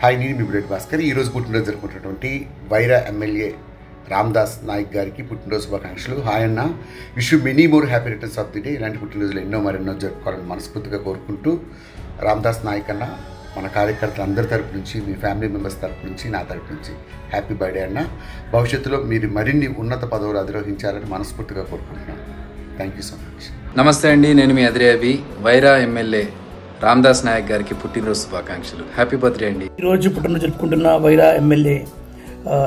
Hi, నేను మీ bullet Bhaskar. ఈరోజు పుట్టినరోజు జరుపుకుంటున్నటువంటి వైరా ఎమ్మెల్యే రామ్దాస్ నాయక్ గారికి పుట్టినరోజు శుభాకాంక్షలు. హాయ్ అన్న, wish you many more happy returns of the day. ఇలాంటి పుట్టినరోజులు మరెన్నో జరుపుకోవాలని మనస్ఫూర్తిగా కోరుకుంటూ, రామ్దాస్ నాయక్ అన్న మన కార్యకర్తలు అందరి తరపు నుంచి, మీ ఫ్యామిలీ మెంబర్స్ తరపు నుంచి, నా తరపు నుంచి హ్యాపీ బర్త్డే అన్న. భవిష్యత్తులో మీరు మరిన్ని ఉన్నత పదవులు అధిరోహించాలని మనస్ఫూర్తిగా కోరుకుంటున్నాను. Thank you so much. నమస్తే అండి, నేను మీ అదిరే అభి. వైరా ఎమ్మెల్యే రామ్దాస్ నాయక్ గారికి పుట్టినరోజు శుభాకాంక్షలు. హ్యాపీ బర్త్డే అండి. ఈరోజు పుట్టినరోజు జరుపుకుంటున్న వైరా ఎమ్మెల్యే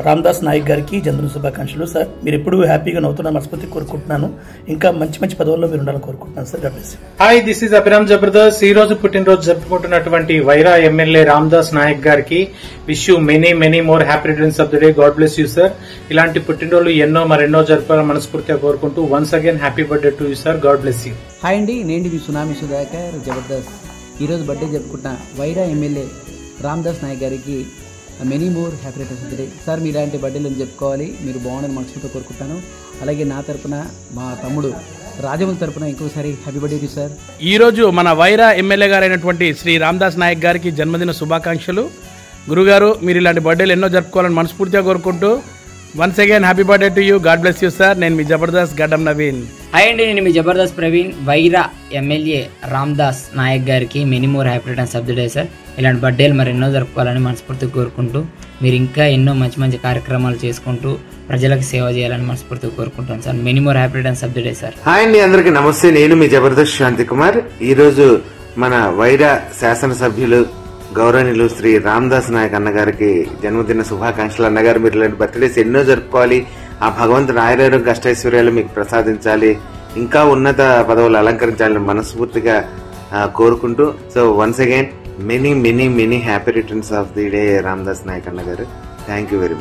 రామ్దాస్ నాయక్ గారికి జన్మదిన శుభాకాంక్షలు. సార్, మీరు ఎప్పుడు హ్యాపీగా నవ్వుతున్నారు మనస్ఫూర్తి కోరుకుంటున్నాను. ఇంకా మంచి మంచి పదవుల్లో మీరు ఉండాలని కోరుకుంటున్నాను sir. God bless you. Hi, this is Abhiram Jabardasth. ఈ రోజు పుట్టినరోజు జరుపుకుంటున్నటువంటి వైరా ఎమ్మెల్యే రామ్దాస్ నాయక్ గారికి wish you many more happy returns of the day. God bless you sir. ఇలాంటి పుట్టినరోజులు మరెన్నో జరపాలని మనస్ఫూర్తిగా కోరుకుంటూ once again happy birthday to you sir. God bless you. Hi అండి, నేను మీ సునామీ సుధాకర్ జబర్దస్త్. ఈరోజు బర్త్డే జరుపుకుంటున్న వైరా ఎమ్మెల్యే రామ్దాస్ నాయక్ గారికి many more happy returns of the day. Sir, మీరు ఇలాంటి బర్త్డేలను చెప్పుకోవాలి, మీరు బాగుండని మనస్ఫూర్తిగా కోరుకుంటాను. అలాగే నా తరపున మా తమ్ముడు రాజమౌళి తరపున ఇంకోసారి హ్యాపీ బర్త్డే సార్. ఈరోజు మన వైరా ఎమ్మెల్యే గారైనటువంటి శ్రీ రామ్దాస్ నాయక్ గారికి జన్మదిన శుభాకాంక్షలు. గురుగారు, మీరు ఇలాంటి బర్త్డేలు ఎన్నో జరుపుకోవాలని మనస్ఫూర్తిగా కోరుకుంటూ once again happy birthday to you. God bless you sir. నేను మీ జబర్దస్త్ గడ్డం నవీన్. హాయ్ అండి, నేను మీ జబర్దస్త్ ప్రవీణ్. వైరా ఎమ్మెల్యే రామ్దాస్ నాయక్ గారికి many more happy returns of the day sir. ఇలాంటి బర్త్డేలు మరి ఎన్నో జరుపుకోవాలని మనస్ఫూర్తిగా కోరుకుంటూ, మీరు ఇంకా ఎన్నో మంచి మంచి కార్యక్రమాలు చేసుకుంటూ ప్రజలకు సేవ చేయాలని మనస్ఫూర్తిగా కోరుకుంటాను sir. Many more happy returns of the day sir. Hi అండి, అందరికి నమస్తే. నేను మీ జబర్దస్త్ శాంతి కుమార్. ఈ రోజు మన వైరా శాసనసభ్యులు గౌరవనీయులు శ్రీ రామ్దాస్ నాయక్ అన్నగారికి జన్మదిన శుభాకాంక్షలు. అన్నగారు, మీరు ఇలాంటి బర్త్డేస్ ఎన్నో జరుపుకోవాలి. ఆ భగవంతుడు ఆయురారోగ్య అష్టైశ్వర్యాలు మీకు ప్రసాదించాలి, ఇంకా ఉన్నత పదవులు అలంకరించాలని మనస్ఫూర్తిగా కోరుకుంటూ, so once again many happy returns of the day Ramdas Nayak అన్నగారు. Thank you very much.